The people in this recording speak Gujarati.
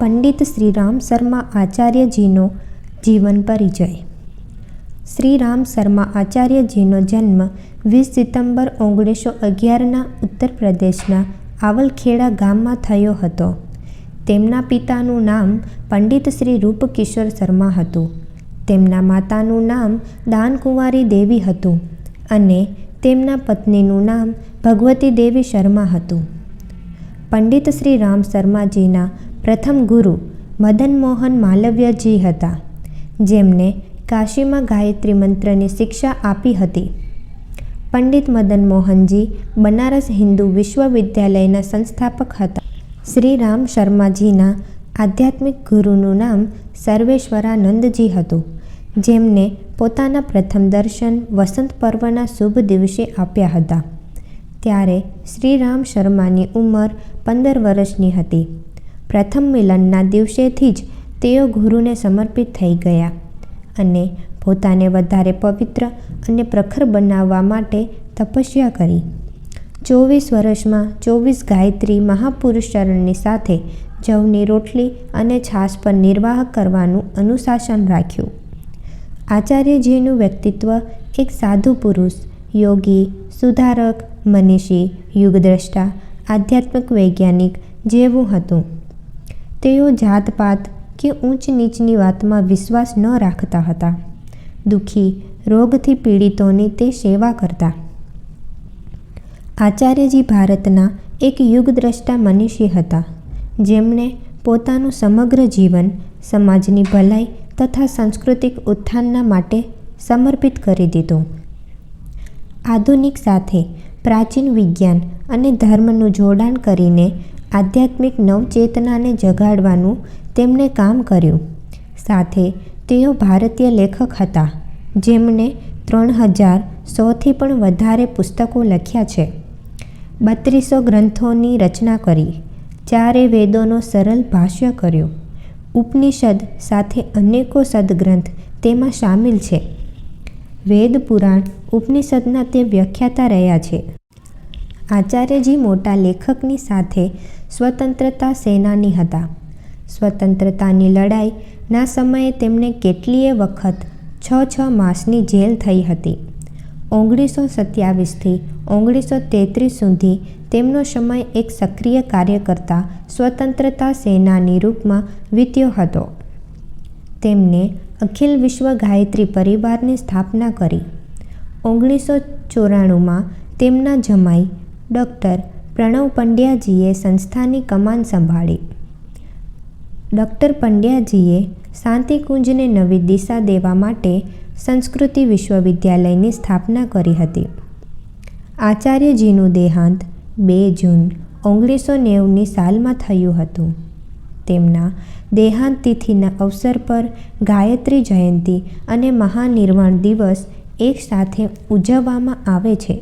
પંડિત શ્રીરામ શર્મા આચાર્યજીનો જીવન પરિચય. શ્રીરામ શર્મા આચાર્યજીનો જન્મ 20 સપ્ટેમ્બર 1911ના ઉત્તર પ્રદેશના આવલખેડા ગામમાં થયો હતો. તેમના પિતાનું નામ પંડિત શ્રી રૂપકિશોર શર્મા હતું. તેમના માતાનું નામ દાનકુંવારી દેવી હતું અને તેમના પત્નીનું નામ ભગવતી દેવી શર્મા હતું. પંડિત શ્રી રામ શર્માજીના પ્રથમ ગુરુ મદન મોહન માલવ્યજી હતા, જેમને કાશીમાં ગાયત્રી મંત્રની શિક્ષા આપી હતી. પંડિત મદન મોહનજી બનારસ હિન્દુ વિશ્વવિદ્યાલયના સંસ્થાપક હતા. શ્રી રામ શર્માજીના આધ્યાત્મિક ગુરુનું નામ સર્વેશ્વરાનંદજી હતું, જેમને પોતાના પ્રથમ દર્શન વસંત પર્વના શુભ દિવસે આપ્યા હતા. ત્યારે શ્રી રામ શર્માની ઉંમર 15 વર્ષની હતી. પ્રથમ મિલનના દિવસેથી જ તેઓ ગુરુને સમર્પિત થઈ ગયા અને પોતાને વધારે પવિત્ર અને પ્રખર બનાવવા માટે તપસ્યા કરી. 24 વર્ષમાં 24 ગાયત્રી મહાપુરુષચરણની સાથે જવની રોટલી અને છાશ પર નિર્વાહ કરવાનું અનુશાસન રાખ્યું. આચાર્યજીનું વ્યક્તિત્વ એક સાધુ પુરુષ, યોગી, સુધારક, મનીષી, યુગદ્રષ્ટા, આધ્યાત્મિક વૈજ્ઞાનિક જેવું હતું. તેઓ જાતપાત કે ઊંચ નીચની વાતમાં વિશ્વાસ ન રાખતા હતા. દુઃખી, રોગથી પીડિતોની તે સેવા કરતા. આચાર્યજી ભારતના એક યુગદ્રષ્ટા મનીષી હતા, જેમણે પોતાનું સમગ્ર જીવન સમાજની ભલાઈ તથા સાંસ્કૃતિક ઉત્થાનના માટે સમર્પિત કરી દીધું. આધુનિક સાથે પ્રાચીન વિજ્ઞાન અને ધર્મનું જોડાણ કરીને આધ્યાત્મિક નવચેતનાને જગાડવાનું તેમણે કામ કર્યું. સાથે તેઓ ભારતીય લેખક હતા, જેમણે 3100થી પણ વધારે પુસ્તકો લખ્યા છે, 3200 ગ્રંથોની રચના કરી, 4 વેદોનો સરળ ભાષ્ય કર્યું. ઉપનિષદ સાથે અનેકો સદગ્રંથ તેમાં સામેલ છે. વેદ, પુરાણ, ઉપનિષદના તે વ્યાખ્યાતા રહ્યા છે. આચાર્યજી મોટા લેખકની સાથે સ્વતંત્રતા સેનાની હતા. સ્વતંત્રતાની લડાઈના સમયે તેમને કેટલીય વખત 6 માસની જેલ થઈ હતી. 1927થી 1933 સુધી તેમનો સમય એક સક્રિય કાર્યકર્તા સ્વતંત્રતા સેનાની રૂપમાં વીત્યો હતો. તેમને અખિલ વિશ્વ ગાયત્રી પરિવારની સ્થાપના કરી. 1994માં તેમના જમાઈ ડૉક્ટર પ્રણવ પંડ્યાજીએ સંસ્થાની કમાન સંભાળી. ડૉક્ટર પંડ્યાજીએ શાંતિકુંજને નવી દિશા દેવા માટે સંસ્કૃતિ વિશ્વવિદ્યાલયની સ્થાપના કરી હતી. આચાર્યજીનું દેહાંત 2 જૂન 1990ની સાલમાં થયું હતું. તેમના દેહાંત તિથિના અવસર પર ગાયત્રી જયંતી અને મહાનિર્વાણ દિવસ એક સાથે ઉજવવામાં આવે છે.